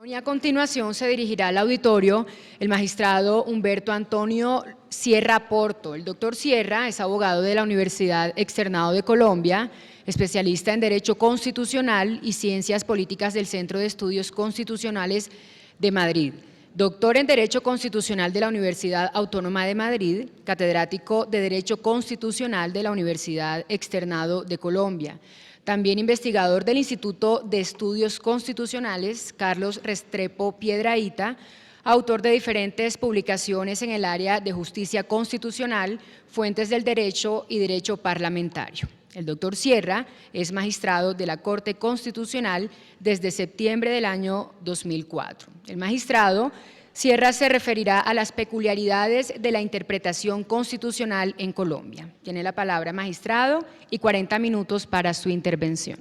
Y a continuación se dirigirá al auditorio el magistrado Humberto Antonio Sierra Porto. El doctor Sierra es abogado de la Universidad Externado de Colombia, especialista en Derecho Constitucional y Ciencias Políticas del Centro de Estudios Constitucionales de Madrid. Doctor en Derecho Constitucional de la Universidad Autónoma de Madrid, catedrático de Derecho Constitucional de la Universidad Externado de Colombia. También investigador del Instituto de Estudios Constitucionales, Carlos Restrepo Piedrahíta, autor de diferentes publicaciones en el área de justicia constitucional, fuentes del derecho y derecho parlamentario. El doctor Sierra es magistrado de la Corte Constitucional desde septiembre del año 2004. El magistrado Sierra se referirá a las peculiaridades de la interpretación constitucional en Colombia. Tiene la palabra, magistrado, y 40 minutos para su intervención.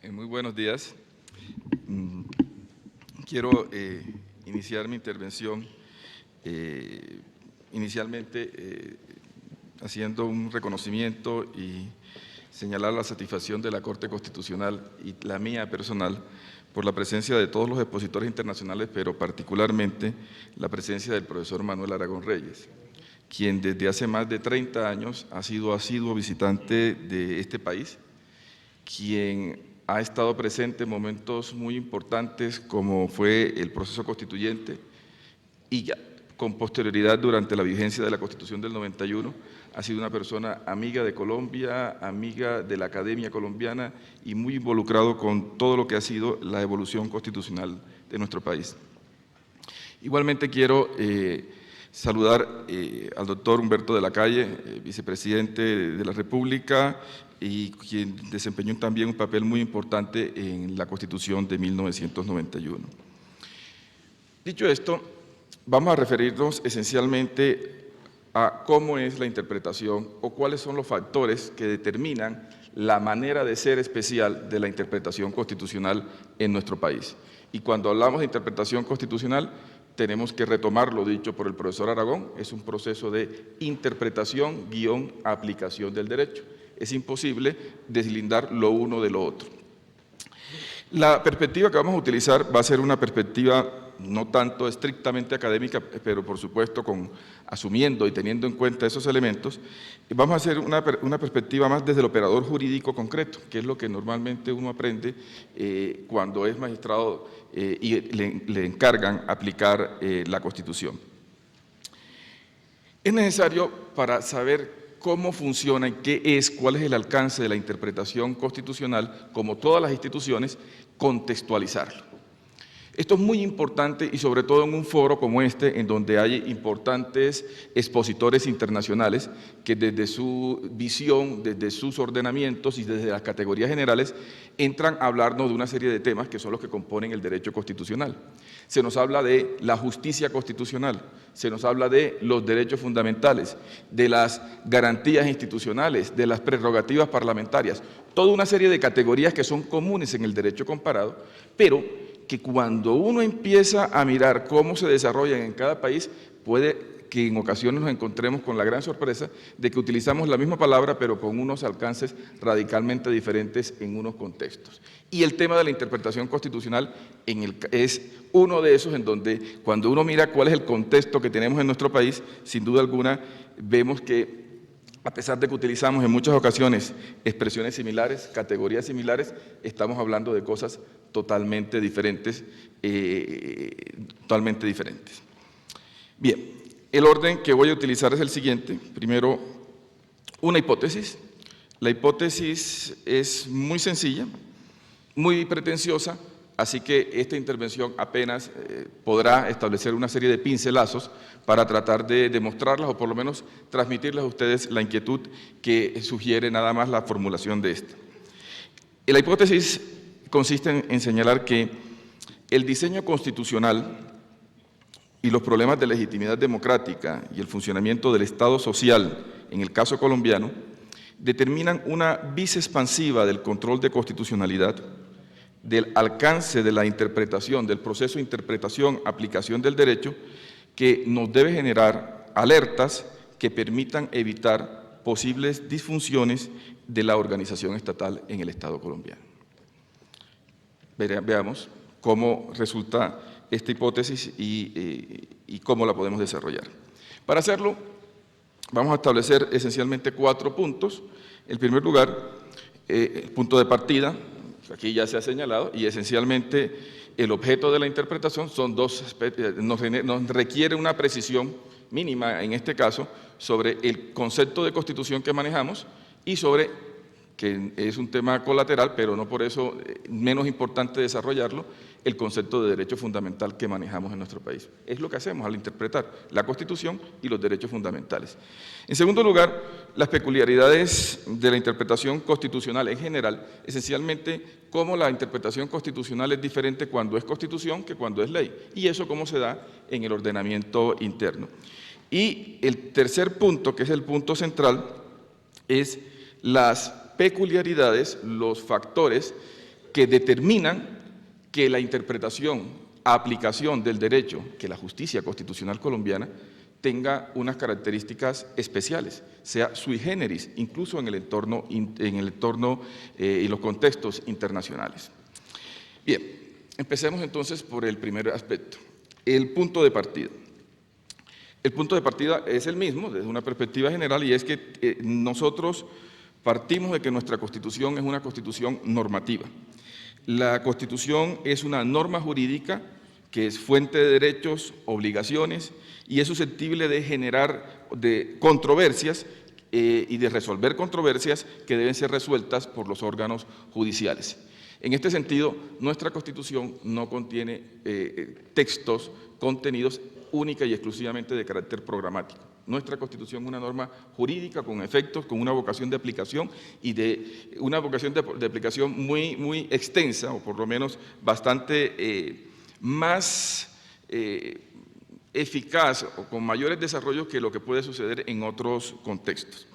Muy buenos días. Quiero iniciar mi intervención inicialmente haciendo un reconocimiento y señalar la satisfacción de la Corte Constitucional y la mía personal por la presencia de todos los expositores internacionales, pero particularmente la presencia del profesor Manuel Aragón Reyes, quien desde hace más de 30 años ha sido asiduo visitante de este país, quien ha estado presente en momentos muy importantes como fue el proceso constituyente y ya con posterioridad durante la vigencia de la Constitución del 91, ha sido una persona amiga de Colombia, amiga de la Academia Colombiana y muy involucrado con todo lo que ha sido la evolución constitucional de nuestro país. Igualmente quiero saludar al doctor Humberto de la Calle, vicepresidente de la República, y quien desempeñó también un papel muy importante en la Constitución de 1991. Dicho esto, vamos a referirnos esencialmente a cómo es la interpretación o cuáles son los factores que determinan la manera de ser especial de la interpretación constitucional en nuestro país. Y cuando hablamos de interpretación constitucional, tenemos que retomar lo dicho por el profesor Aragón, es un proceso de interpretación / aplicación del derecho. Es imposible deslindar lo uno de lo otro. La perspectiva que vamos a utilizar va a ser una perspectiva no tanto estrictamente académica, pero por supuesto asumiendo y teniendo en cuenta esos elementos, vamos a hacer una perspectiva más desde el operador jurídico concreto, que es lo que normalmente uno aprende cuando es magistrado y le encargan aplicar la Constitución. Es necesario, para saber cómo funciona y cuál es el alcance de la interpretación constitucional, como todas las instituciones, contextualizarlo. Esto es muy importante y sobre todo en un foro como este, en donde hay importantes expositores internacionales que desde su visión, desde sus ordenamientos y desde las categorías generales, entran a hablarnos de una serie de temas que son los que componen el derecho constitucional. Se nos habla de la justicia constitucional, se nos habla de los derechos fundamentales, de las garantías institucionales, de las prerrogativas parlamentarias, toda una serie de categorías que son comunes en el derecho comparado, pero que cuando uno empieza a mirar cómo se desarrollan en cada país, puede que en ocasiones nos encontremos con la gran sorpresa de que utilizamos la misma palabra, pero con unos alcances radicalmente diferentes en unos contextos. Y el tema de la interpretación constitucional es uno de esos en donde, cuando uno mira cuál es el contexto que tenemos en nuestro país, sin duda alguna vemos que, a pesar de que utilizamos en muchas ocasiones expresiones similares, categorías similares, estamos hablando de cosas totalmente diferentes. Bien, el orden que voy a utilizar es el siguiente. Primero, una hipótesis. La hipótesis es muy sencilla, muy pretenciosa, así que esta intervención apenas podrá establecer una serie de pincelazos para tratar de demostrarlas o por lo menos transmitirles a ustedes la inquietud que sugiere nada más la formulación de esta. La hipótesis consiste en señalar que el diseño constitucional y los problemas de legitimidad democrática y el funcionamiento del Estado social, en el caso colombiano, determinan una vis expansiva del control de constitucionalidad, del alcance de la interpretación, del proceso de interpretación, aplicación del derecho, que nos debe generar alertas que permitan evitar posibles disfunciones de la organización estatal en el Estado colombiano. Veamos cómo resulta esta hipótesis y cómo la podemos desarrollar. Para hacerlo, vamos a establecer esencialmente 4 puntos. En primer lugar, el punto de partida, aquí ya se ha señalado, y esencialmente el objeto de la interpretación son 2 aspectos, nos requiere una precisión mínima, en este caso, sobre el concepto de constitución que manejamos y sobre, que es un tema colateral, pero no por eso menos importante desarrollarlo, el concepto de derecho fundamental que manejamos en nuestro país. Es lo que hacemos al interpretar la Constitución y los derechos fundamentales. En segundo lugar, las peculiaridades de la interpretación constitucional en general, esencialmente cómo la interpretación constitucional es diferente cuando es Constitución que cuando es ley, y eso cómo se da en el ordenamiento interno. Y el tercer punto, que es el punto central, es las peculiaridades, los factores que determinan que la interpretación, aplicación del derecho, que la justicia constitucional colombiana tenga unas características especiales, sea sui generis, incluso en el entorno y los contextos internacionales. Bien, empecemos entonces por el primer aspecto, el punto de partida. El punto de partida es el mismo, desde una perspectiva general, y es que nosotros partimos de que nuestra Constitución es una Constitución normativa. La Constitución es una norma jurídica que es fuente de derechos, obligaciones, y es susceptible de generar controversias y de resolver controversias que deben ser resueltas por los órganos judiciales. En este sentido, nuestra Constitución no contiene textos contenidos única y exclusivamente de carácter programático. Nuestra Constitución es una norma jurídica con efectos, con una vocación de aplicación y una vocación de aplicación muy extensa, o por lo menos bastante más eficaz o con mayores desarrollos que lo que puede suceder en otros contextos.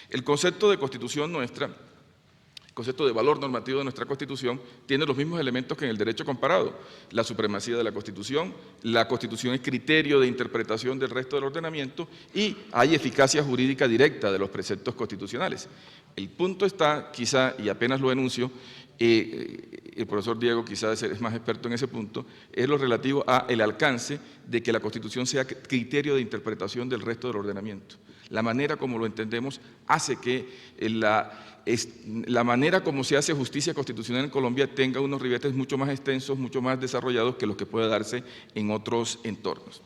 El concepto de Constitución nuestra, el concepto de valor normativo de nuestra Constitución, tiene los mismos elementos que en el derecho comparado: la supremacía de la Constitución es criterio de interpretación del resto del ordenamiento y hay eficacia jurídica directa de los preceptos constitucionales. El punto está, quizá, y apenas lo enuncio, el profesor Diego quizás es más experto en ese punto, es lo relativo al alcance de que la Constitución sea criterio de interpretación del resto del ordenamiento. La manera como lo entendemos hace que la manera como se hace justicia constitucional en Colombia tenga unos ribetes mucho más extensos, mucho más desarrollados que los que puede darse en otros entornos.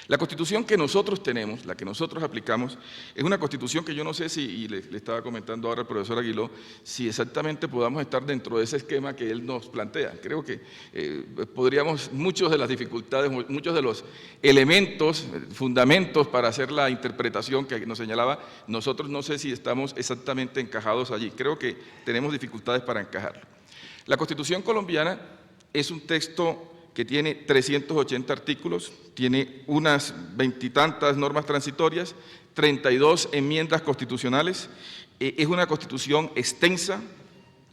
La Constitución que nosotros tenemos, la que nosotros aplicamos, es una Constitución que yo no sé si, y le estaba comentando ahora al profesor Aguiló, si exactamente podamos estar dentro de ese esquema que él nos plantea. Creo que podríamos, muchas de las dificultades, muchos de los elementos, fundamentos para hacer la interpretación que nos señalaba, nosotros no sé si estamos exactamente encajados allí. Creo que tenemos dificultades para encajarlo. La Constitución colombiana es un texto que tiene 380 artículos, tiene unas 20 y tantas normas transitorias, 32 enmiendas constitucionales, es una Constitución extensa,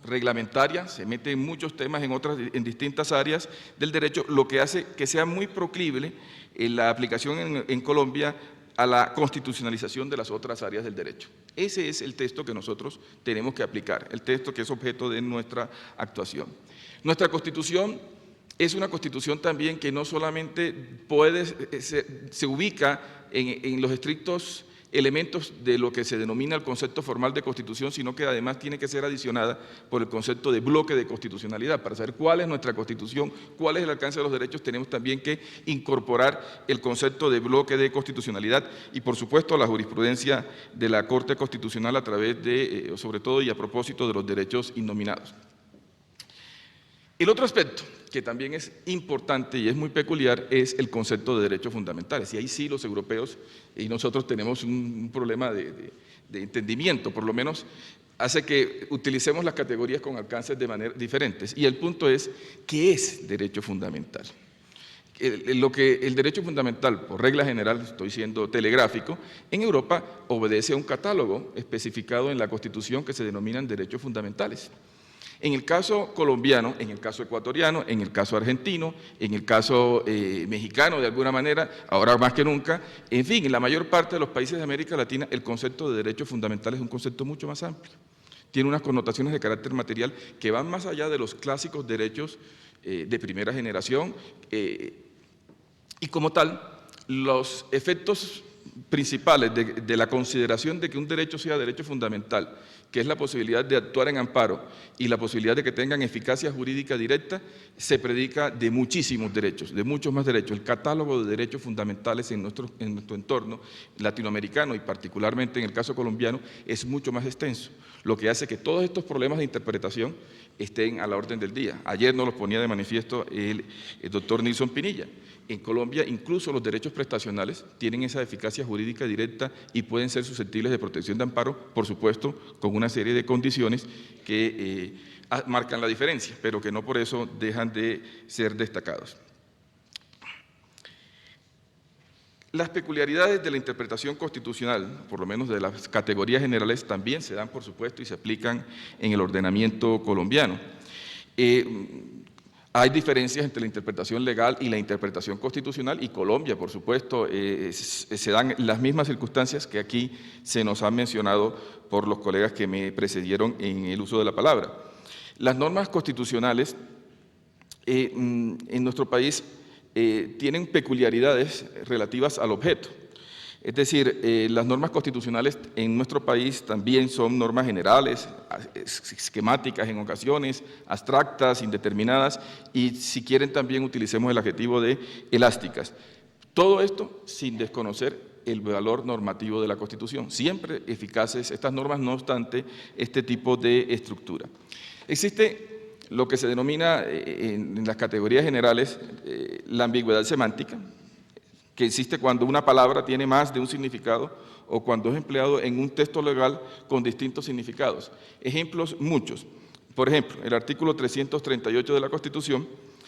reglamentaria, se mete en muchos temas en distintas áreas del derecho, lo que hace que sea muy proclive la aplicación en Colombia a la constitucionalización de las otras áreas del derecho. Ese es el texto que nosotros tenemos que aplicar, el texto que es objeto de nuestra actuación. Nuestra Constitución es una Constitución también que no solamente se ubica en los estrictos elementos de lo que se denomina el concepto formal de Constitución, sino que además tiene que ser adicionada por el concepto de bloque de constitucionalidad. Para saber cuál es nuestra Constitución, cuál es el alcance de los derechos, tenemos también que incorporar el concepto de bloque de constitucionalidad y, por supuesto, la jurisprudencia de la Corte Constitucional a través de, sobre todo y a propósito de los derechos innominados. El otro aspecto que también es importante y es muy peculiar es el concepto de derechos fundamentales. Y ahí sí los europeos y nosotros tenemos un problema de entendimiento, por lo menos hace que utilicemos las categorías con alcances de manera diferentes. Y el punto es, ¿qué es derecho fundamental? El derecho fundamental, por regla general, estoy siendo telegráfico, en Europa obedece a un catálogo especificado en la Constitución que se denominan derechos fundamentales. En el caso colombiano, en el caso ecuatoriano, en el caso argentino, en el caso mexicano de alguna manera, ahora más que nunca, en fin, en la mayor parte de los países de América Latina el concepto de derechos fundamentales es un concepto mucho más amplio. Tiene unas connotaciones de carácter material que van más allá de los clásicos derechos de primera generación y como tal, los efectos principales de la consideración de que un derecho sea derecho fundamental, que es la posibilidad de actuar en amparo y la posibilidad de que tengan eficacia jurídica directa, se predica de muchísimos derechos, de muchos más derechos. El catálogo de derechos fundamentales en nuestro entorno latinoamericano y particularmente en el caso colombiano es mucho más extenso, lo que hace que todos estos problemas de interpretación estén a la orden del día. Ayer nos los ponía de manifiesto el doctor Nilson Pinilla. En Colombia incluso los derechos prestacionales tienen esa eficacia jurídica directa y pueden ser susceptibles de protección de amparo, por supuesto, con una serie de condiciones que marcan la diferencia, pero que no por eso dejan de ser destacados. Las peculiaridades de la interpretación constitucional, por lo menos de las categorías generales, también se dan, por supuesto, y se aplican en el ordenamiento colombiano. Hay diferencias entre la interpretación legal y la interpretación constitucional y Colombia, por supuesto, se dan las mismas circunstancias que aquí se nos han mencionado por los colegas que me precedieron en el uso de la palabra. Las normas constitucionales en nuestro país tienen peculiaridades relativas al objeto. Es decir, las normas constitucionales en nuestro país también son normas generales, esquemáticas en ocasiones, abstractas, indeterminadas y si quieren también utilicemos el adjetivo de elásticas. Todo esto sin desconocer el valor normativo de la Constitución. Siempre eficaces estas normas, no obstante este tipo de estructura. Existe lo que se denomina en las categorías generales la ambigüedad semántica, que existe cuando una palabra tiene más de un significado o cuando es empleado en un texto legal con distintos significados. Ejemplos muchos. Por ejemplo, el artículo 338 de la Constitución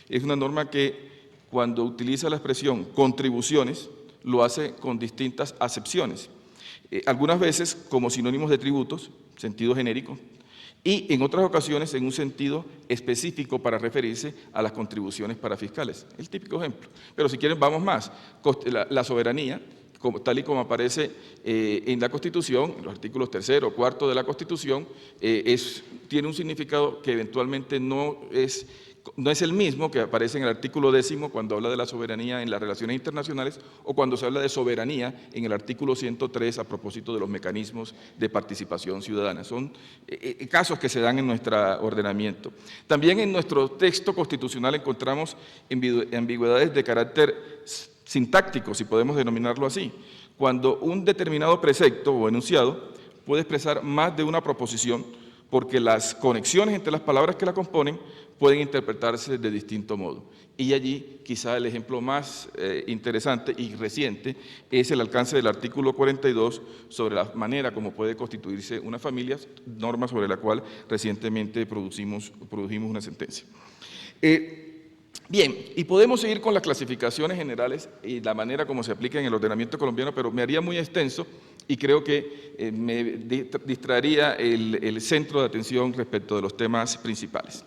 es una norma que cuando utiliza la expresión contribuciones lo hace con distintas acepciones. Algunas veces como sinónimos de tributos, sentido genérico, y en otras ocasiones en un sentido específico para referirse a las contribuciones para fiscales. El típico ejemplo. Pero si quieren vamos más. La soberanía, tal y como aparece en la Constitución, en los artículos 3º o 4º de la Constitución, tiene un significado que eventualmente no es el mismo que aparece en el artículo 10º cuando habla de la soberanía en las relaciones internacionales o cuando se habla de soberanía en el artículo 103 a propósito de los mecanismos de participación ciudadana. Son casos que se dan en nuestro ordenamiento. También en nuestro texto constitucional encontramos ambigüedades de carácter sintáctico, si podemos denominarlo así, cuando un determinado precepto o enunciado puede expresar más de una proposición porque las conexiones entre las palabras que la componen pueden interpretarse de distinto modo. Y allí quizá el ejemplo más interesante y reciente es el alcance del artículo 42 sobre la manera como puede constituirse una familia, norma sobre la cual recientemente produjimos una sentencia. Bien, y podemos seguir con las clasificaciones generales y la manera como se aplica en el ordenamiento colombiano, pero me haría muy extenso y creo que me distraería el centro de atención respecto de los temas principales.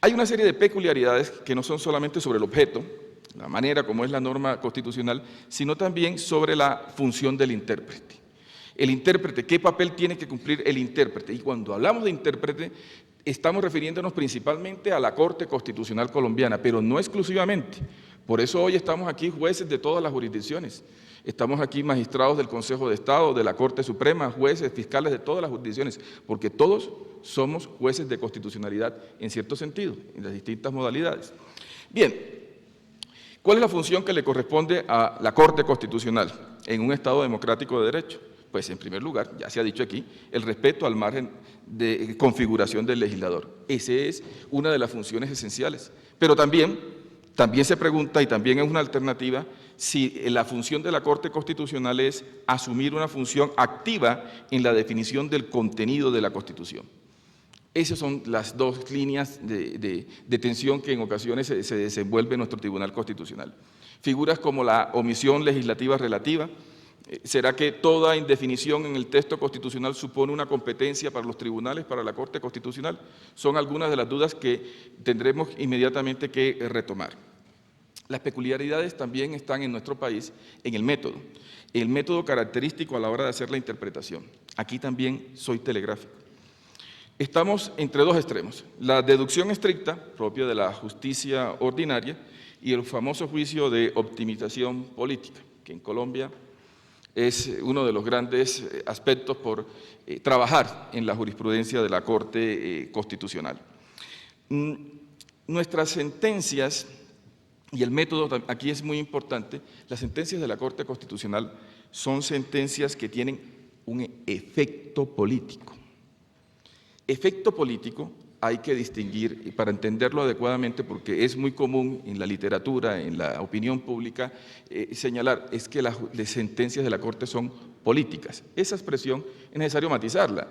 Hay una serie de peculiaridades que no son solamente sobre el objeto, la manera como es la norma constitucional, sino también sobre la función del intérprete. El intérprete, ¿qué papel tiene que cumplir el intérprete? Y cuando hablamos de intérprete, estamos refiriéndonos principalmente a la Corte Constitucional Colombiana, pero no exclusivamente. Por eso hoy estamos aquí jueces de todas las jurisdicciones. Estamos aquí magistrados del Consejo de Estado, de la Corte Suprema, jueces, fiscales de todas las jurisdicciones, porque todos somos jueces de constitucionalidad en cierto sentido, en las distintas modalidades. Bien, ¿cuál es la función que le corresponde a la Corte Constitucional en un Estado democrático de derecho? Pues en primer lugar, ya se ha dicho aquí, el respeto al margen de configuración del legislador. Esa es una de las funciones esenciales. Pero también se pregunta, y también es una alternativa, si la función de la Corte Constitucional es asumir una función activa en la definición del contenido de la Constitución. Esas son las dos líneas de tensión que en ocasiones se desenvuelve en nuestro Tribunal Constitucional. Figuras como la omisión legislativa relativa, ¿Será que toda indefinición en el texto constitucional supone una competencia para los tribunales, para la Corte Constitucional? Son algunas de las dudas que tendremos inmediatamente que retomar. Las peculiaridades también están en nuestro país en el método característico a la hora de hacer la interpretación. Aquí también soy telegráfico. Estamos entre dos extremos, la deducción estricta, propia de la justicia ordinaria, y el famoso juicio de optimización política, que en Colombia es uno de los grandes aspectos por trabajar en la jurisprudencia de la Corte Constitucional. Nuestras sentencias, y el método aquí es muy importante, las sentencias de la Corte Constitucional son sentencias que tienen un efecto político. Efecto político hay que distinguir, y para entenderlo adecuadamente, porque es muy común en la literatura, en la opinión pública, señalar es que las sentencias de la Corte son políticas. Esa expresión es necesario matizarla.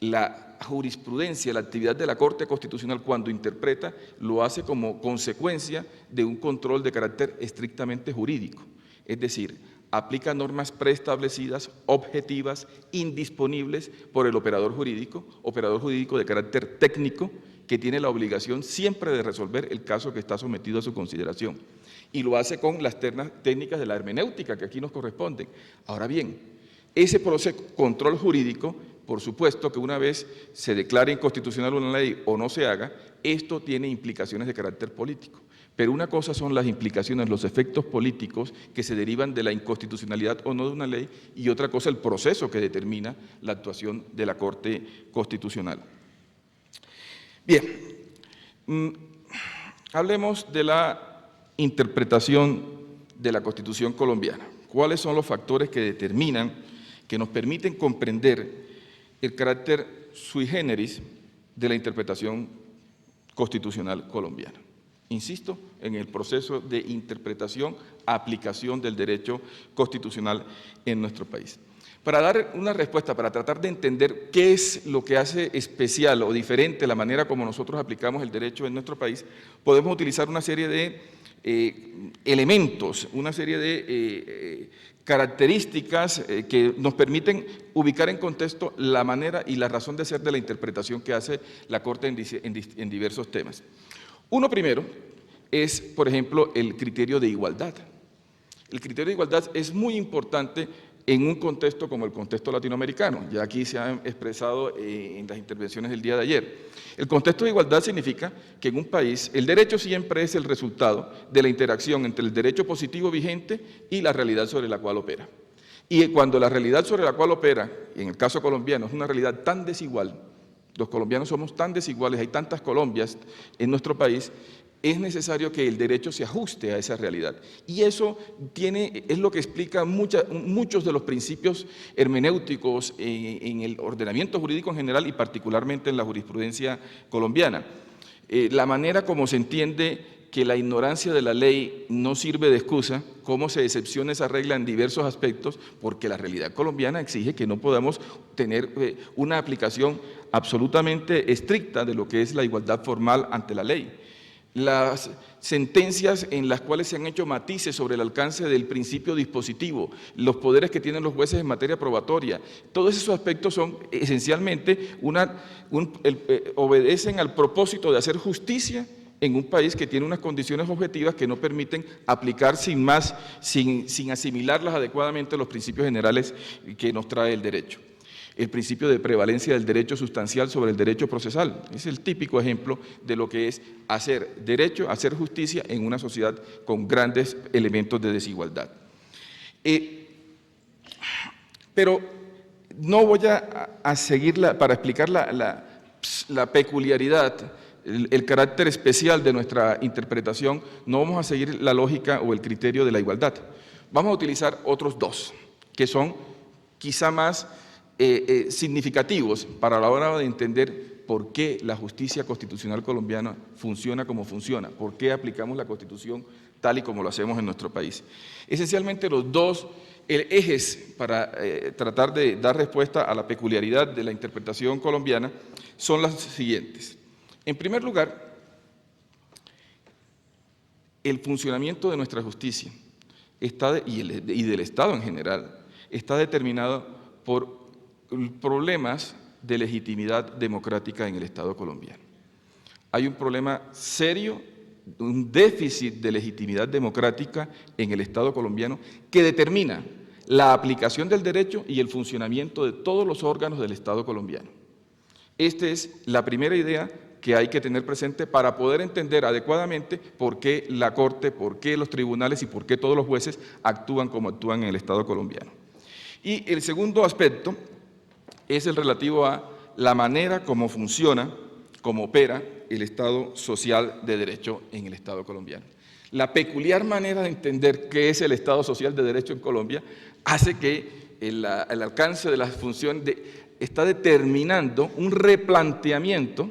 La jurisprudencia, la actividad de la Corte Constitucional cuando interpreta, lo hace como consecuencia de un control de carácter estrictamente jurídico. Es decir, aplica normas preestablecidas, objetivas, indisponibles por el operador jurídico de carácter técnico, que tiene la obligación siempre de resolver el caso que está sometido a su consideración. Y lo hace con las técnicas de la hermenéutica que aquí nos corresponden. Ahora bien, ese control jurídico, por supuesto que una vez se declare inconstitucional una ley o no se haga, esto tiene implicaciones de carácter político. Pero una cosa son las implicaciones, los efectos políticos que se derivan de la inconstitucionalidad o no de una ley, y otra cosa el proceso que determina la actuación de la Corte Constitucional. Bien, hablemos de la interpretación de la Constitución colombiana. ¿Cuáles son los factores que determinan, que nos permiten comprender el carácter sui generis de la interpretación constitucional colombiana? Insisto, en el proceso de interpretación, aplicación del derecho constitucional en nuestro país. Para dar una respuesta, para tratar de entender qué es lo que hace especial o diferente la manera como nosotros aplicamos el derecho en nuestro país, podemos utilizar una serie de elementos, una serie de características que nos permiten ubicar en contexto la manera y la razón de ser de la interpretación que hace la Corte en diversos temas. Uno primero es, por ejemplo, el criterio de igualdad. El criterio de igualdad es muy importante en un contexto como el contexto latinoamericano. Ya aquí se ha expresado en las intervenciones del día de ayer. El contexto de igualdad significa que en un país el derecho siempre es el resultado de la interacción entre el derecho positivo vigente y la realidad sobre la cual opera. Y cuando la realidad sobre la cual opera, en el caso colombiano, es una realidad tan desigual, los colombianos somos tan desiguales, hay tantas Colombias en nuestro país, es necesario que el derecho se ajuste a esa realidad. Y eso es lo que explica muchos de los principios hermenéuticos en el ordenamiento jurídico en general y particularmente en la jurisprudencia colombiana. La manera como se entiende que la ignorancia de la ley no sirve de excusa, cómo se excepciona esa regla en diversos aspectos, porque la realidad colombiana exige que no podamos tener una aplicación absolutamente estricta de lo que es la igualdad formal ante la ley. Las sentencias en las cuales se han hecho matices sobre el alcance del principio dispositivo, los poderes que tienen los jueces en materia probatoria, todos esos aspectos son esencialmente obedecen al propósito de hacer justicia en un país que tiene unas condiciones objetivas que no permiten aplicar sin asimilarlas adecuadamente los principios generales que nos trae el derecho. El principio de prevalencia del derecho sustancial sobre el derecho procesal. Es el típico ejemplo de lo que es hacer derecho, hacer justicia en una sociedad con grandes elementos de desigualdad. Pero no voy a seguir para explicar la peculiaridad, el carácter especial de nuestra interpretación, no vamos a seguir la lógica o el criterio de la igualdad. Vamos a utilizar otros dos, que son quizá más significativos para la hora de entender por qué la justicia constitucional colombiana funciona como funciona, por qué aplicamos la Constitución tal y como lo hacemos en nuestro país. Esencialmente los dos ejes para tratar de dar respuesta a la peculiaridad de la interpretación colombiana son las siguientes. En primer lugar, el funcionamiento de nuestra justicia y del Estado en general está determinado por problemas de legitimidad democrática en el Estado colombiano. Hay un problema serio, un déficit de legitimidad democrática en el Estado colombiano que determina la aplicación del derecho y el funcionamiento de todos los órganos del Estado colombiano. Esta es la primera idea que hay que tener presente para poder entender adecuadamente por qué la Corte, por qué los tribunales y por qué todos los jueces actúan como actúan en el Estado colombiano. Y el segundo aspecto es el relativo a la manera como funciona, como opera el Estado social de derecho en el Estado colombiano. La peculiar manera de entender qué es el Estado social de derecho en Colombia hace que el alcance de las funciones está determinando un replanteamiento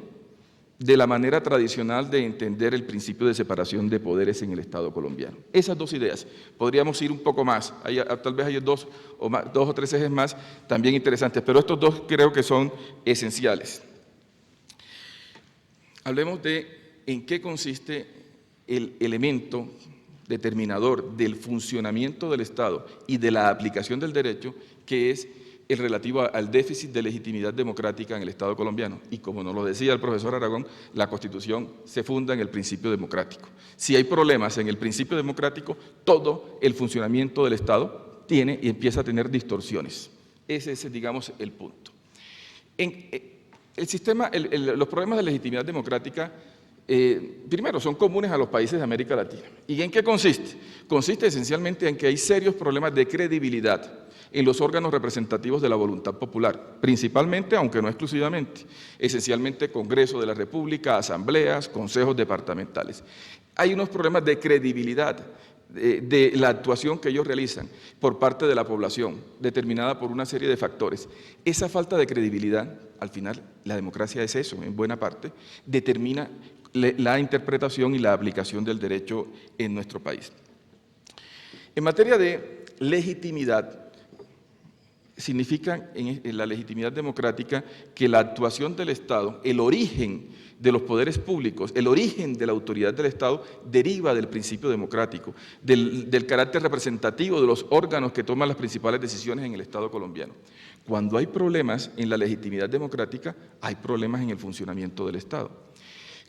de la manera tradicional de entender el principio de separación de poderes en el Estado colombiano. Esas dos ideas, podríamos ir un poco más, tal vez hay dos o tres ejes más también interesantes, pero estos dos creo que son esenciales. Hablemos de en qué consiste el elemento determinador del funcionamiento del Estado y de la aplicación del derecho, que es el relativo al déficit de legitimidad democrática en el Estado colombiano. Y como nos lo decía el profesor Aragón, la Constitución se funda en el principio democrático. Si hay problemas en el principio democrático, todo el funcionamiento del Estado tiene y empieza a tener distorsiones. Ese es, digamos, el punto. Los problemas de legitimidad democrática, primero, son comunes a los países de América Latina. ¿Y en qué consiste? Consiste esencialmente en que hay serios problemas de credibilidad en los órganos representativos de la voluntad popular, principalmente, aunque no exclusivamente, esencialmente Congreso de la República, asambleas, consejos departamentales. Hay unos problemas de credibilidad de la actuación que ellos realizan por parte de la población, determinada por una serie de factores. Esa falta de credibilidad, al final, la democracia es eso, en buena parte, determina la interpretación y la aplicación del derecho en nuestro país. En materia de legitimidad, significa en la legitimidad democrática que la actuación del Estado, el origen de los poderes públicos, el origen de la autoridad del Estado deriva del principio democrático, del carácter representativo de los órganos que toman las principales decisiones en el Estado colombiano. Cuando hay problemas en la legitimidad democrática, hay problemas en el funcionamiento del Estado.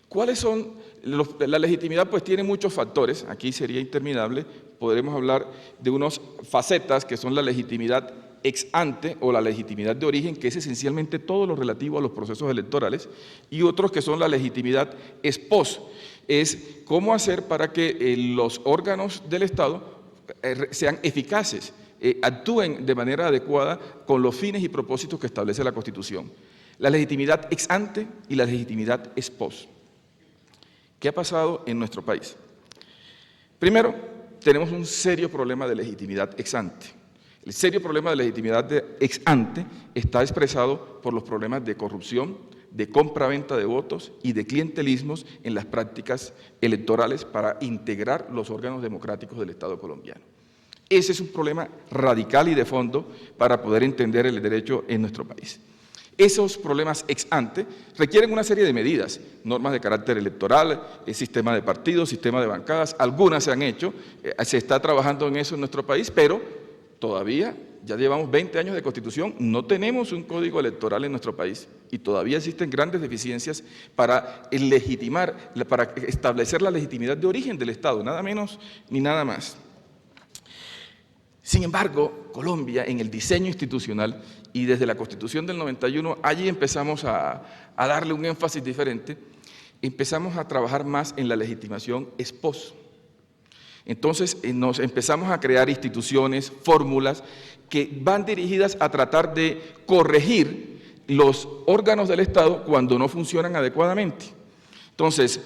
¿Cuáles son? La legitimidad pues tiene muchos factores, aquí sería interminable, podremos hablar de unas facetas que son la legitimidad ex ante o la legitimidad de origen, que es esencialmente todo lo relativo a los procesos electorales, y otros que son la legitimidad ex post, es cómo hacer para que los órganos del Estado sean eficaces, actúen de manera adecuada con los fines y propósitos que establece la Constitución. La legitimidad ex ante y la legitimidad ex post. ¿Qué ha pasado en nuestro país? Primero, tenemos un serio problema de legitimidad ex ante. El serio problema de legitimidad ex ante está expresado por los problemas de corrupción, de compra-venta de votos y de clientelismos en las prácticas electorales para integrar los órganos democráticos del Estado colombiano. Ese es un problema radical y de fondo para poder entender el derecho en nuestro país. Esos problemas ex ante requieren una serie de medidas, normas de carácter electoral, el sistema de partidos, sistema de bancadas, algunas se han hecho, se está trabajando en eso en nuestro país, pero todavía, ya llevamos 20 años de Constitución, no tenemos un código electoral en nuestro país y todavía existen grandes deficiencias para legitimar, para establecer la legitimidad de origen del Estado, nada menos ni nada más. Sin embargo, Colombia, en el diseño institucional y desde la Constitución del 91, allí empezamos a darle un énfasis diferente, empezamos a trabajar más en la legitimación ex post. Entonces nos empezamos a crear instituciones, fórmulas que van dirigidas a tratar de corregir los órganos del Estado cuando no funcionan adecuadamente. Entonces,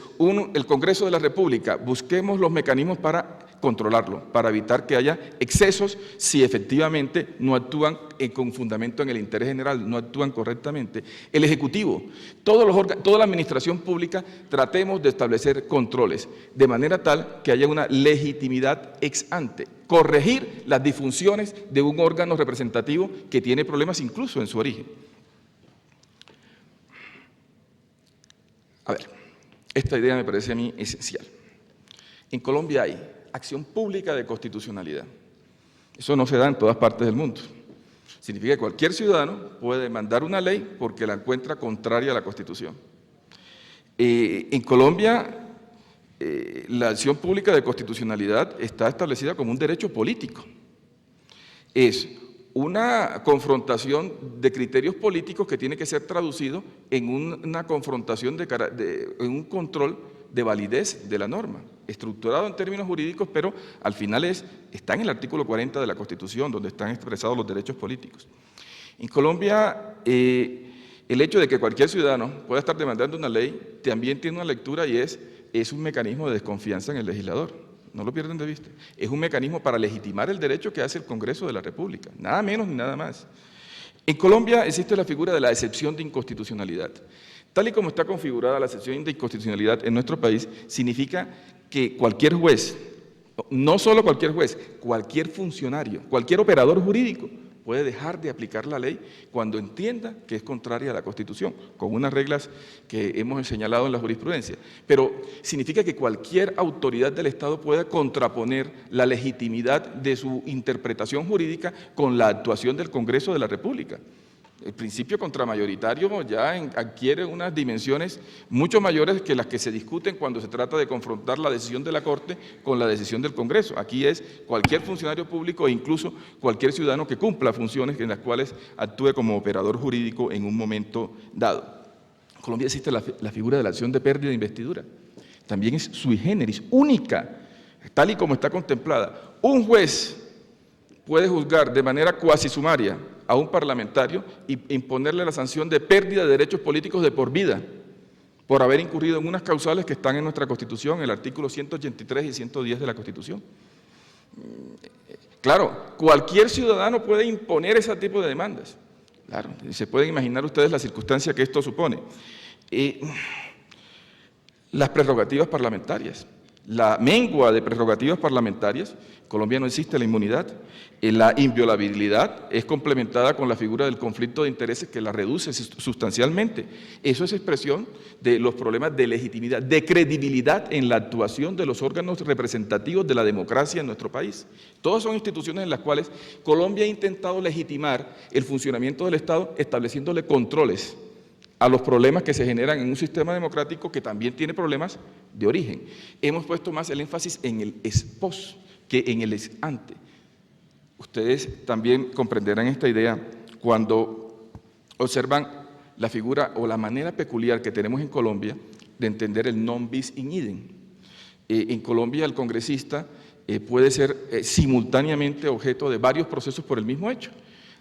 el Congreso de la República, busquemos los mecanismos para controlarlo, para evitar que haya excesos si efectivamente no actúan con fundamento en el interés general, no actúan correctamente. El Ejecutivo, toda la administración pública, tratemos de establecer controles, de manera tal que haya una legitimidad ex ante, corregir las disfunciones de un órgano representativo que tiene problemas incluso en su origen. A ver, esta idea me parece a mí esencial. En Colombia hay acción pública de constitucionalidad. Eso no se da en todas partes del mundo. Significa que cualquier ciudadano puede demandar una ley porque la encuentra contraria a la Constitución. En Colombia, la acción pública de constitucionalidad está establecida como un derecho político. Es una confrontación de criterios políticos que tiene que ser traducido en una confrontación en un control de validez de la norma, estructurado en términos jurídicos, pero al final está en el artículo 40 de la Constitución, donde están expresados los derechos políticos. En Colombia, el hecho de que cualquier ciudadano pueda estar demandando una ley también tiene una lectura y es un mecanismo de desconfianza en el legislador. No lo pierdan de vista. Es un mecanismo para legitimar el derecho que hace el Congreso de la República, nada menos ni nada más. En Colombia existe la figura de la excepción de inconstitucionalidad. Tal y como está configurada la excepción de inconstitucionalidad en nuestro país, significa que cualquier juez, no solo cualquier juez, cualquier funcionario, cualquier operador jurídico puede dejar de aplicar la ley cuando entienda que es contraria a la Constitución, con unas reglas que hemos señalado en la jurisprudencia. Pero significa que cualquier autoridad del Estado pueda contraponer la legitimidad de su interpretación jurídica con la actuación del Congreso de la República. El principio contramayoritario ya adquiere unas dimensiones mucho mayores que las que se discuten cuando se trata de confrontar la decisión de la Corte con la decisión del Congreso. Aquí es cualquier funcionario público e incluso cualquier ciudadano que cumpla funciones en las cuales actúe como operador jurídico en un momento dado. En Colombia existe la figura de la acción de pérdida de investidura. También es sui generis, única, tal y como está contemplada. Un juez puede juzgar de manera cuasi sumaria a un parlamentario e imponerle la sanción de pérdida de derechos políticos de por vida por haber incurrido en unas causales que están en nuestra Constitución, el artículo 183 y 110 de la Constitución. Claro, cualquier ciudadano puede imponer ese tipo de demandas. Claro, se pueden imaginar ustedes la circunstancia que esto supone. Las prerrogativas parlamentarias. La mengua de prerrogativas parlamentarias, en Colombia no existe la inmunidad, la inviolabilidad es complementada con la figura del conflicto de intereses que la reduce sustancialmente. Eso es expresión de los problemas de legitimidad, de credibilidad en la actuación de los órganos representativos de la democracia en nuestro país. Todas son instituciones en las cuales Colombia ha intentado legitimar el funcionamiento del Estado estableciéndole controles a los problemas que se generan en un sistema democrático que también tiene problemas de origen. Hemos puesto más el énfasis en el ex post que en el ex ante. Ustedes también comprenderán esta idea cuando observan la figura o la manera peculiar que tenemos en Colombia de entender el non bis in idem. En Colombia el congresista puede ser simultáneamente objeto de varios procesos por el mismo hecho,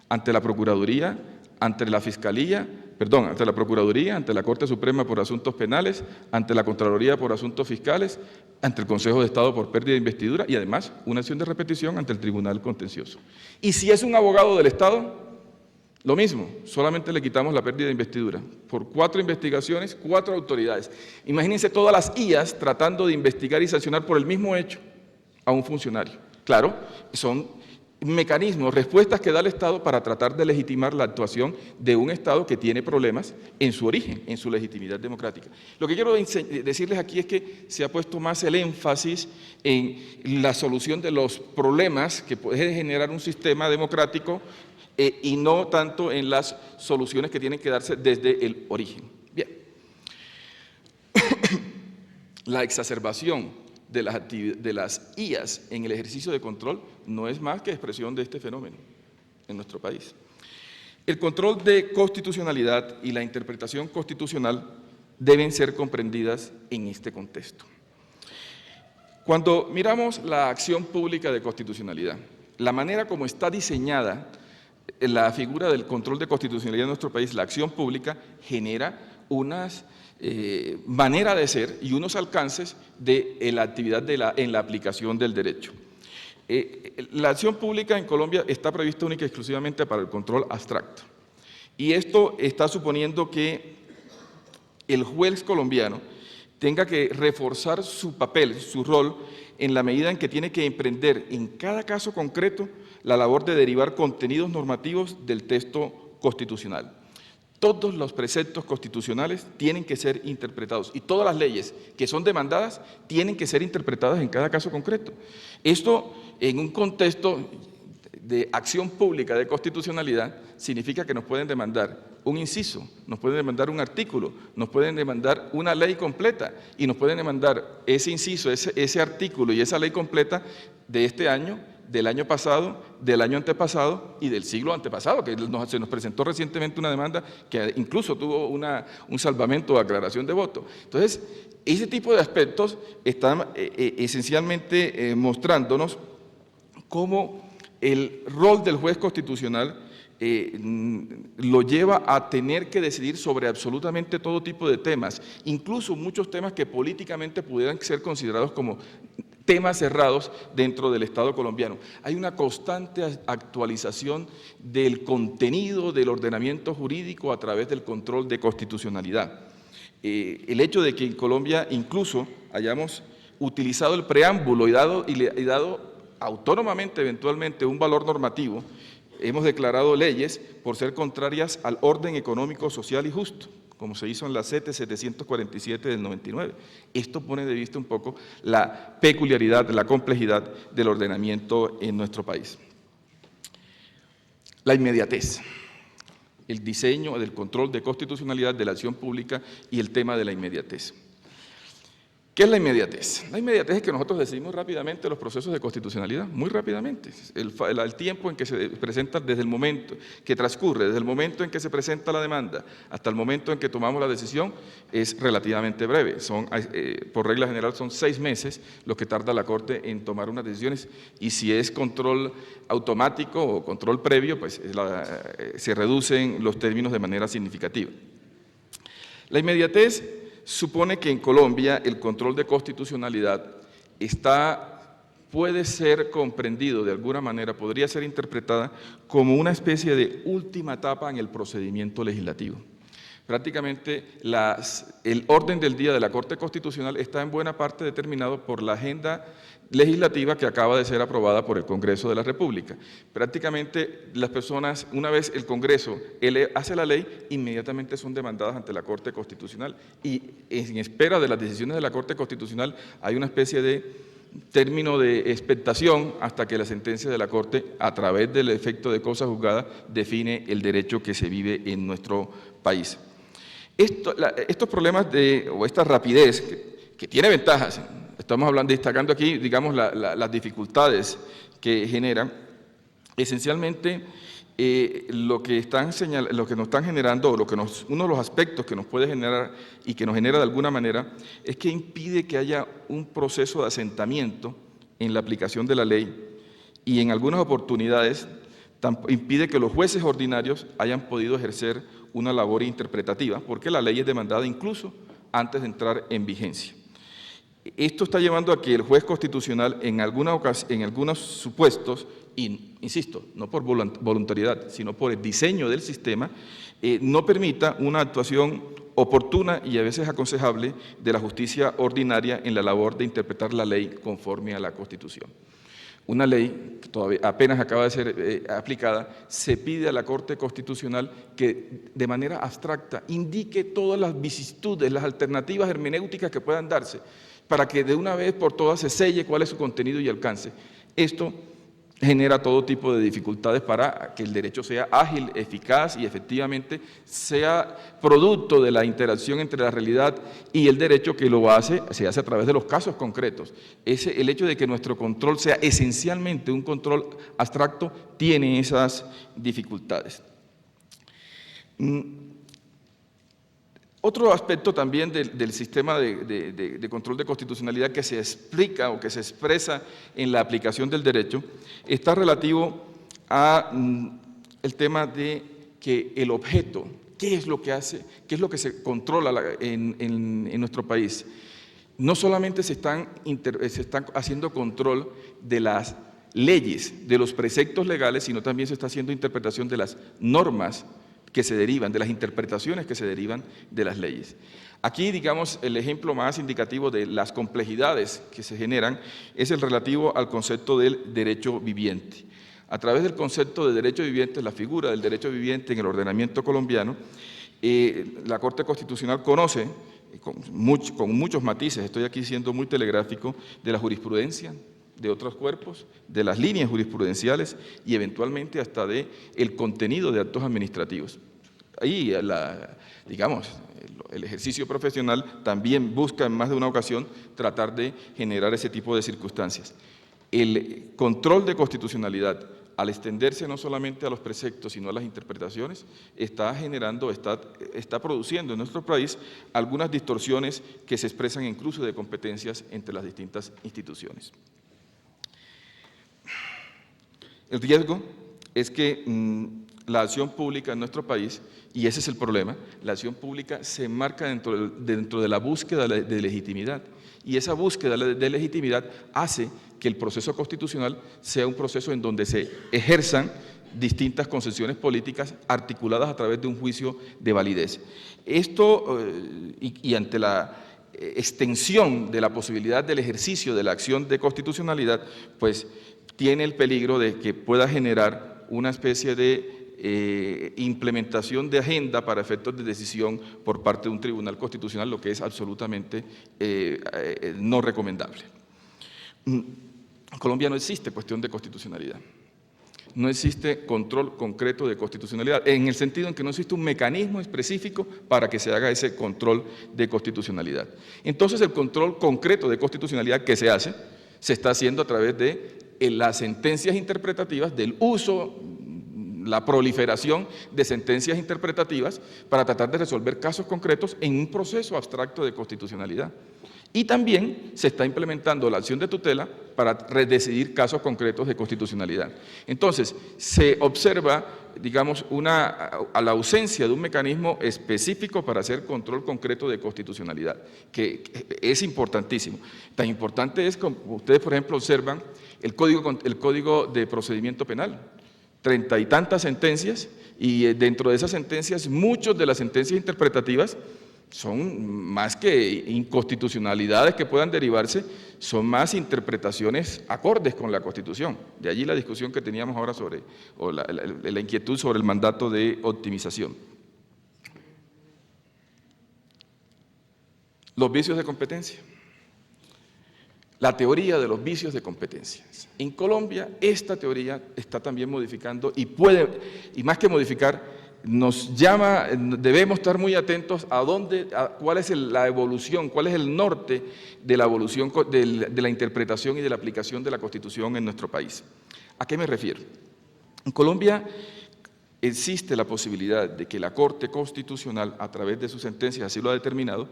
ante la Procuraduría, ante la Fiscalía, ante la Procuraduría, ante la Corte Suprema por asuntos penales, ante la Contraloría por asuntos fiscales, ante el Consejo de Estado por pérdida de investidura y además una acción de repetición ante el Tribunal Contencioso. Y si es un abogado del Estado, lo mismo, solamente le quitamos la pérdida de investidura. Por 4 investigaciones, 4 autoridades. Imagínense todas las IAs tratando de investigar y sancionar por el mismo hecho a un funcionario. Claro, son mecanismos, respuestas que da el Estado para tratar de legitimar la actuación de un Estado que tiene problemas en su origen, en su legitimidad democrática. Lo que quiero decirles aquí es que se ha puesto más el énfasis en la solución de los problemas que puede generar un sistema democrático y no tanto en las soluciones que tienen que darse desde el origen. Bien. La exacerbación de las IAs en el ejercicio de control no es más que expresión de este fenómeno en nuestro país. El control de constitucionalidad y la interpretación constitucional deben ser comprendidas en este contexto. Cuando miramos la acción pública de constitucionalidad, la manera como está diseñada la figura del control de constitucionalidad en nuestro país, la acción pública genera unas manera de ser y unos alcances de la actividad en la aplicación del derecho. La acción pública en Colombia está prevista única y exclusivamente para el control abstracto. Y esto está suponiendo que el juez colombiano tenga que reforzar su papel, su rol, en la medida en que tiene que emprender en cada caso concreto la labor de derivar contenidos normativos del texto constitucional. Todos los preceptos constitucionales tienen que ser interpretados y todas las leyes que son demandadas tienen que ser interpretadas en cada caso concreto. Esto en un contexto de acción pública de constitucionalidad significa que nos pueden demandar un inciso, nos pueden demandar un artículo, nos pueden demandar una ley completa y nos pueden demandar ese inciso, ese artículo y esa ley completa de este año, del año pasado, del año antepasado y del siglo antepasado, que se nos presentó recientemente una demanda que incluso tuvo un salvamento o aclaración de voto. Entonces, ese tipo de aspectos están esencialmente mostrándonos cómo el rol del juez constitucional lo lleva a tener que decidir sobre absolutamente todo tipo de temas, incluso muchos temas que políticamente pudieran ser considerados como temas cerrados dentro del Estado colombiano. Hay una constante actualización del contenido del ordenamiento jurídico a través del control de constitucionalidad. El hecho de que en Colombia incluso hayamos utilizado el preámbulo y dado autónomamente eventualmente un valor normativo, hemos declarado leyes por ser contrarias al orden económico, social y justo, como se hizo en la CET 747 del 99. Esto pone de vista un poco la peculiaridad, la complejidad del ordenamiento en nuestro país. La inmediatez, el diseño del control de constitucionalidad de la acción pública y el tema de la inmediatez. ¿Qué es la inmediatez? La inmediatez es que nosotros decidimos rápidamente los procesos de constitucionalidad, muy rápidamente. El tiempo en que se presenta desde el momento que transcurre, desde el momento en que se presenta la demanda hasta el momento en que tomamos la decisión es relativamente breve. Por regla general son 6 meses lo que tarda la Corte en tomar unas decisiones y si es control automático o control previo, pues se reducen los términos de manera significativa. La inmediatez supone que en Colombia el control de constitucionalidad puede ser comprendido de alguna manera, podría ser interpretada como una especie de última etapa en el procedimiento legislativo. Prácticamente el orden del día de la Corte Constitucional está en buena parte determinado por la agenda legislativa que acaba de ser aprobada por el Congreso de la República. Prácticamente las personas, una vez el Congreso hace la ley, inmediatamente son demandadas ante la Corte Constitucional y en espera de las decisiones de la Corte Constitucional hay una especie de término de expectación hasta que la sentencia de la Corte, a través del efecto de cosa juzgada, define el derecho que se vive en nuestro país. Estos problemas o esta rapidez, que tiene ventajas, estamos destacando aquí, digamos, las dificultades que generan, esencialmente lo que nos están generando, uno de los aspectos que nos puede generar y que nos genera de alguna manera, es que impide que haya un proceso de asentamiento en la aplicación de la ley y en algunas oportunidades impide que los jueces ordinarios hayan podido ejercer una labor interpretativa, porque la ley es demandada incluso antes de entrar en vigencia. Esto está llevando a que el juez constitucional en algunos supuestos, insisto, no por voluntariedad, sino por el diseño del sistema, no permita una actuación oportuna y a veces aconsejable de la justicia ordinaria en la labor de interpretar la ley conforme a la Constitución. Una ley que todavía apenas acaba de ser aplicada, se pide a la Corte Constitucional que de manera abstracta indique todas las vicisitudes, las alternativas hermenéuticas que puedan darse, para que de una vez por todas se selle cuál es su contenido y alcance. Esto genera todo tipo de dificultades para que el derecho sea ágil, eficaz y efectivamente sea producto de la interacción entre la realidad y el derecho que se hace a través de los casos concretos. El hecho de que nuestro control sea esencialmente un control abstracto tiene esas dificultades. Otro aspecto también del sistema de control de constitucionalidad que se explica o que se expresa en la aplicación del derecho está relativo al tema de que el objeto, ¿qué es lo que hace? ¿Qué es lo que se controla en nuestro país? No solamente se están haciendo control de las leyes, de los preceptos legales, sino también se está haciendo interpretación de las normas que se derivan, de las interpretaciones que se derivan de las leyes. Aquí, digamos, el ejemplo más indicativo de las complejidades que se generan es el relativo al concepto del derecho viviente. A través del concepto de derecho viviente, la figura del derecho viviente en el ordenamiento colombiano, la Corte Constitucional conoce, con muchos matices, estoy aquí siendo muy telegráfico, de la jurisprudencia, de otros cuerpos, de las líneas jurisprudenciales y eventualmente hasta de el contenido de actos administrativos. Ahí, digamos, el ejercicio profesional también busca en más de una ocasión tratar de generar ese tipo de circunstancias. El control de constitucionalidad, al extenderse no solamente a los preceptos, sino a las interpretaciones, está produciendo en nuestro país algunas distorsiones que se expresan en cruce de competencias entre las distintas instituciones. El riesgo es que la acción pública en nuestro país, y ese es el problema, la acción pública se enmarca dentro de la búsqueda de legitimidad, y esa búsqueda de legitimidad hace que el proceso constitucional sea un proceso en donde se ejerzan distintas concesiones políticas articuladas a través de un juicio de validez. Esto, y ante la extensión de la posibilidad del ejercicio de la acción de constitucionalidad, pues tiene el peligro de que pueda generar una especie de implementación de agenda para efectos de decisión por parte de un tribunal constitucional, lo que es absolutamente no recomendable. En Colombia no existe cuestión de constitucionalidad, no existe control concreto de constitucionalidad, en el sentido en que no existe un mecanismo específico para que se haga ese control de constitucionalidad. Entonces, el control concreto de constitucionalidad que se hace, se está haciendo a través de las sentencias interpretativas, del uso, la proliferación de sentencias interpretativas para tratar de resolver casos concretos en un proceso abstracto de constitucionalidad. Y también se está implementando la acción de tutela para redecidir casos concretos de constitucionalidad. Entonces, se observa, digamos, a la ausencia de un mecanismo específico para hacer control concreto de constitucionalidad, que es importantísimo. Tan importante es como ustedes, por ejemplo, observan el Código de Procedimiento Penal, 30 y tantas sentencias, y dentro de esas sentencias, muchas de las sentencias interpretativas son más que inconstitucionalidades que puedan derivarse, son más interpretaciones acordes con la Constitución. De allí la discusión que teníamos ahora sobre, o la inquietud sobre el mandato de optimización. Los vicios de competencia. La teoría de los vicios de competencia. En Colombia esta teoría está también modificando y más que modificar, nos llama, debemos estar muy atentos a cuál es la evolución, cuál es el norte de la evolución de la interpretación y de la aplicación de la Constitución en nuestro país. ¿A qué me refiero? En Colombia existe la posibilidad de que la Corte Constitucional, a través de sus sentencias, así lo ha determinado,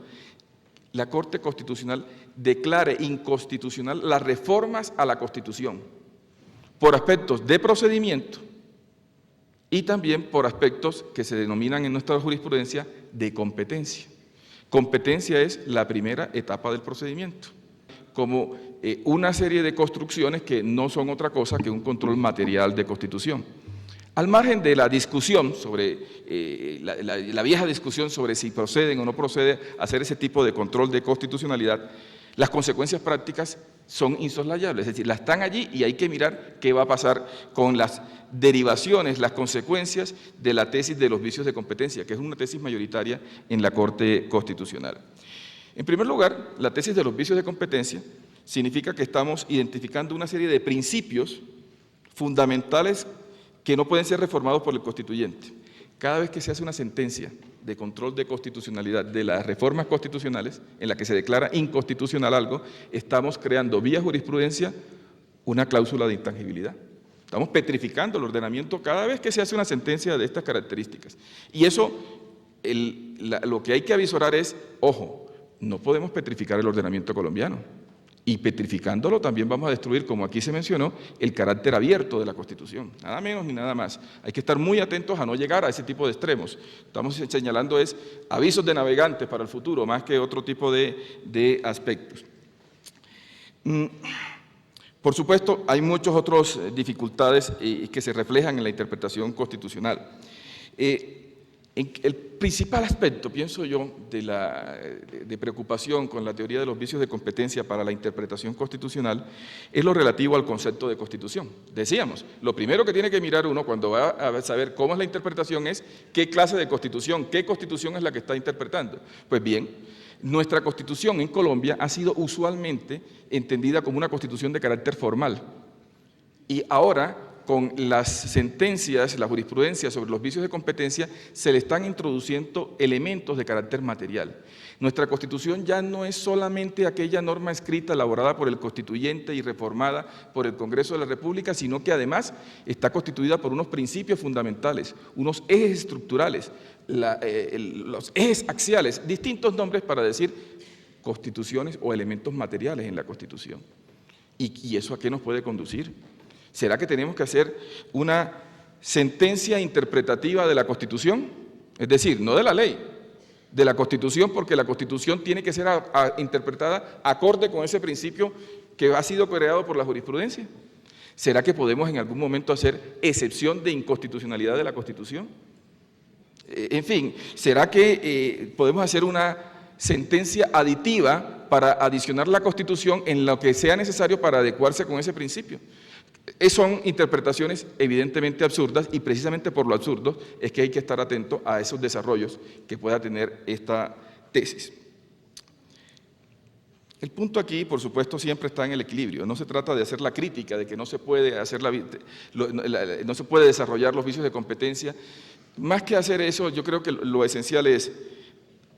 la Corte Constitucional declare inconstitucional las reformas a la Constitución por aspectos de procedimiento y también por aspectos que se denominan en nuestra jurisprudencia de competencia. Competencia es la primera etapa del procedimiento, como una serie de construcciones que no son otra cosa que un control material de Constitución. Al margen de la discusión sobre, la vieja discusión sobre si proceden o no procede hacer ese tipo de control de constitucionalidad, las consecuencias prácticas son insoslayables, es decir, las están allí y hay que mirar qué va a pasar con las derivaciones, las consecuencias de la tesis de los vicios de competencia, que es una tesis mayoritaria en la Corte Constitucional. En primer lugar, la tesis de los vicios de competencia significa que estamos identificando una serie de principios fundamentales que no pueden ser reformados por el constituyente. Cada vez que se hace una sentencia de control de constitucionalidad de las reformas constitucionales, en la que se declara inconstitucional algo, estamos creando vía jurisprudencia una cláusula de intangibilidad. Estamos petrificando el ordenamiento cada vez que se hace una sentencia de estas características. Y eso, lo que hay que avisorar es, ojo, no podemos petrificar el ordenamiento colombiano. Y petrificándolo también vamos a destruir, como aquí se mencionó, el carácter abierto de la Constitución, nada menos ni nada más. Hay que estar muy atentos a no llegar a ese tipo de extremos. Estamos señalando avisos de navegantes para el futuro, más que otro tipo de aspectos. Por supuesto, hay muchas otras dificultades que se reflejan en la interpretación constitucional. El principal aspecto, pienso yo, de preocupación con la teoría de los vicios de competencia para la interpretación constitucional es lo relativo al concepto de constitución. Decíamos, lo primero que tiene que mirar uno cuando va a saber cómo es la interpretación es qué clase de constitución, qué constitución es la que está interpretando. Pues bien, nuestra constitución en Colombia ha sido usualmente entendida como una constitución de carácter formal. Y ahora, con las sentencias, la jurisprudencia sobre los vicios de competencia, se le están introduciendo elementos de carácter material. Nuestra Constitución ya no es solamente aquella norma escrita elaborada por el constituyente y reformada por el Congreso de la República, sino que además está constituida por unos principios fundamentales, unos ejes estructurales, los ejes axiales, distintos nombres para decir constituciones o elementos materiales en la Constitución. ¿Y eso a qué nos puede conducir? ¿Será que tenemos que hacer una sentencia interpretativa de la Constitución? Es decir, no de la ley, de la Constitución, porque la Constitución tiene que ser interpretada acorde con ese principio que ha sido creado por la jurisprudencia. ¿Será que podemos en algún momento hacer excepción de inconstitucionalidad de la Constitución? En fin, ¿será que podemos hacer una sentencia aditiva para adicionar la Constitución en lo que sea necesario para adecuarse con ese principio? Son interpretaciones evidentemente absurdas y precisamente por lo absurdo es que hay que estar atento a esos desarrollos que pueda tener esta tesis. El punto aquí, por supuesto, siempre está en el equilibrio. No se trata de hacer la crítica de que no se puede no se puede desarrollar los vicios de competencia. Más que hacer eso, yo creo que lo esencial es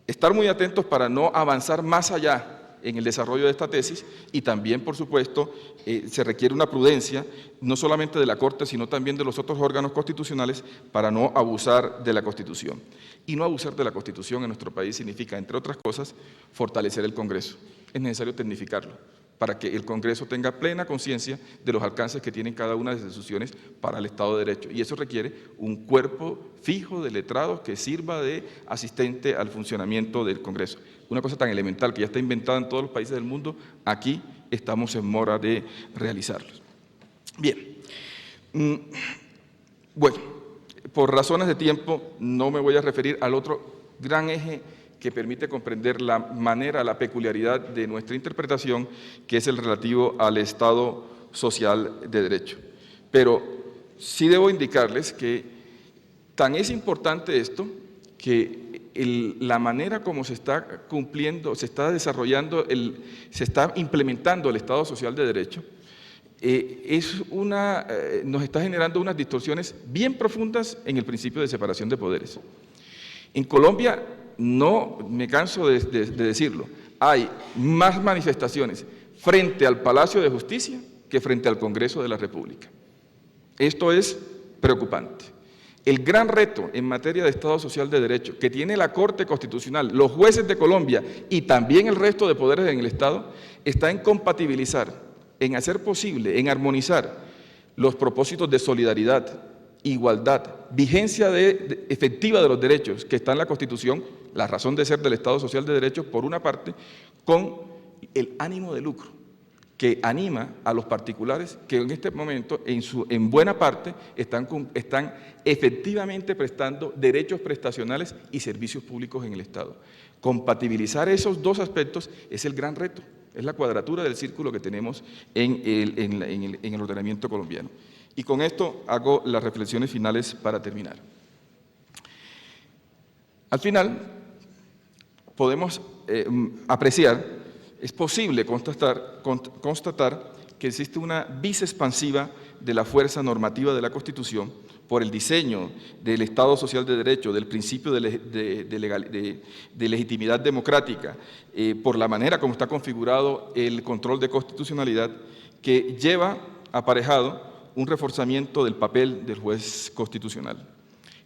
estar muy atentos para no avanzar más allá en el desarrollo de esta tesis y también, por supuesto, se requiere una prudencia, no solamente de la Corte, sino también de los otros órganos constitucionales para no abusar de la Constitución. Y no abusar de la Constitución en nuestro país significa, entre otras cosas, fortalecer el Congreso. Es necesario tecnificarlo para que el Congreso tenga plena conciencia de los alcances que tienen cada una de las instituciones para el Estado de Derecho. Y eso requiere un cuerpo fijo de letrados que sirva de asistente al funcionamiento del Congreso. Una cosa tan elemental que ya está inventada en todos los países del mundo, aquí estamos en mora de realizarlo. Bien, bueno, por razones de tiempo no me voy a referir al otro gran eje que permite comprender la manera, la peculiaridad de nuestra interpretación, que es el relativo al Estado social de derecho. Pero sí debo indicarles que tan es importante esto que la manera como se está cumpliendo, se está desarrollando, se está implementando el Estado social de derecho, nos está generando unas distorsiones bien profundas en el principio de separación de poderes. En Colombia, no me canso de decirlo, hay más manifestaciones frente al Palacio de Justicia que frente al Congreso de la República. Esto es preocupante. El gran reto en materia de Estado social de derecho que tiene la Corte Constitucional, los jueces de Colombia y también el resto de poderes en el Estado está en compatibilizar, en hacer posible, en armonizar los propósitos de solidaridad, igualdad, vigencia efectiva de los derechos que está en la Constitución, la razón de ser del Estado social de derecho, por una parte, con el ánimo de lucro que anima a los particulares que en este momento, en buena parte, están efectivamente prestando derechos prestacionales y servicios públicos en el Estado. Compatibilizar esos dos aspectos es el gran reto, es la cuadratura del círculo que tenemos en el ordenamiento colombiano. Y con esto hago las reflexiones finales para terminar. Al final, podemos apreciar, es posible constatar que existe una vis expansiva de la fuerza normativa de la Constitución por el diseño del Estado social de derecho, del principio de legitimidad democrática, por la manera como está configurado el control de constitucionalidad, que lleva aparejado un reforzamiento del papel del juez constitucional.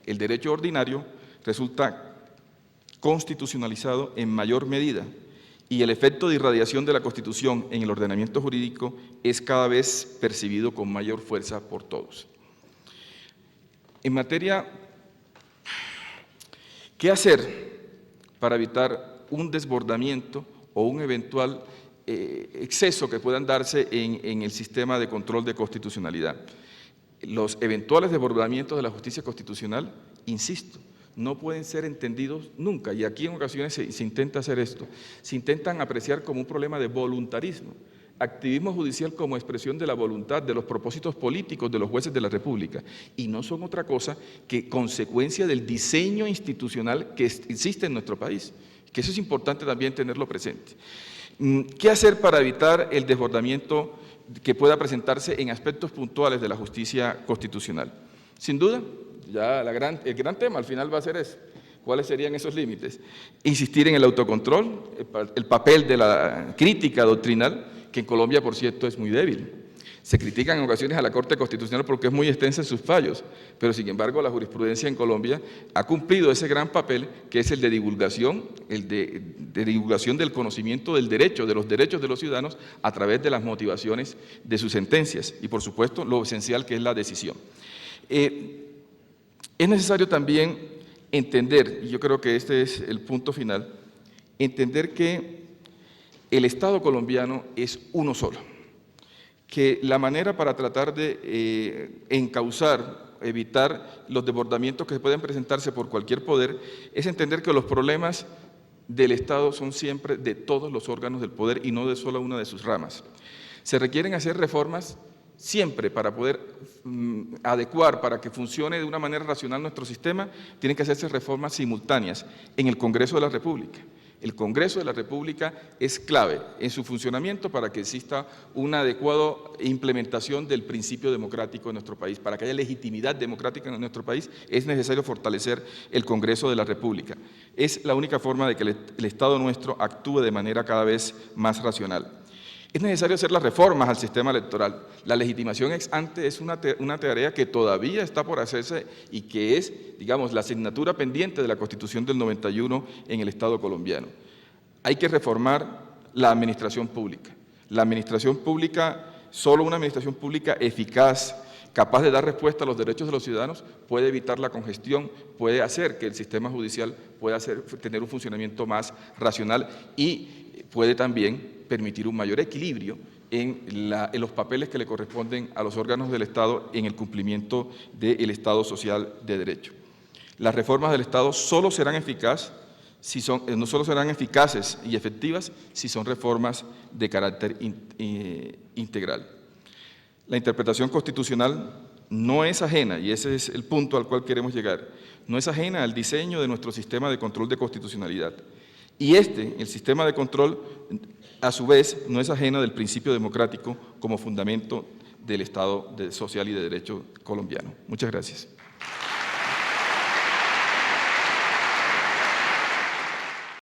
El derecho ordinario resulta constitucionalizado en mayor medida y el efecto de irradiación de la Constitución en el ordenamiento jurídico es cada vez percibido con mayor fuerza por todos. En materia, ¿qué hacer para evitar un desbordamiento o un eventual exceso que puedan darse en el sistema de control de constitucionalidad? Los eventuales desbordamientos de la justicia constitucional, insisto, no pueden ser entendidos nunca, y aquí en ocasiones se intenta hacer esto, se intentan apreciar como un problema de voluntarismo, activismo judicial como expresión de la voluntad, de los propósitos políticos de los jueces de la República, y no son otra cosa que consecuencia del diseño institucional que existe en nuestro país, que eso es importante también tenerlo presente. ¿Qué hacer para evitar el desbordamiento que pueda presentarse en aspectos puntuales de la justicia constitucional? Sin duda, ya el gran tema al final va a ser ese. ¿Cuáles serían esos límites? Insistir en el autocontrol, el papel de la crítica doctrinal, que en Colombia, por cierto, es muy débil. Se critican en ocasiones a la Corte Constitucional porque es muy extensa en sus fallos, pero sin embargo la jurisprudencia en Colombia ha cumplido ese gran papel que es el de divulgación, de divulgación del conocimiento del derecho, de los derechos de los ciudadanos a través de las motivaciones de sus sentencias y, por supuesto, lo esencial que es la decisión. Es necesario también entender, y yo creo que este es el punto final, entender que el Estado colombiano es uno solo, que la manera para tratar de encauzar, evitar los desbordamientos que pueden presentarse por cualquier poder, es entender que los problemas del Estado son siempre de todos los órganos del poder y no de solo una de sus ramas. Se requieren hacer reformas siempre para poder adecuar, para que funcione de una manera racional nuestro sistema, tienen que hacerse reformas simultáneas en el Congreso de la República. El Congreso de la República es clave en su funcionamiento para que exista una adecuada implementación del principio democrático en nuestro país. Para que haya legitimidad democrática en nuestro país es necesario fortalecer el Congreso de la República. Es la única forma de que el Estado nuestro actúe de manera cada vez más racional. Es necesario hacer las reformas al sistema electoral. La legitimación ex ante es una tarea que todavía está por hacerse y que es, digamos, la asignatura pendiente de la Constitución del 91 en el Estado colombiano. Hay que reformar la administración pública. La administración pública, solo una administración pública eficaz, capaz de dar respuesta a los derechos de los ciudadanos, puede evitar la congestión, puede hacer que el sistema judicial pueda tener un funcionamiento más racional y puede también permitir un mayor equilibrio en los papeles que le corresponden a los órganos del Estado en el cumplimiento del Estado social de derecho. Las reformas del Estado solo serán eficaces y efectivas si son reformas de carácter integral. La interpretación constitucional no es ajena, y ese es el punto al cual queremos llegar, no es ajena al diseño de nuestro sistema de control de constitucionalidad. Y el sistema de control, a su vez, no es ajeno del principio democrático como fundamento del Estado social y de derecho colombiano. Muchas gracias.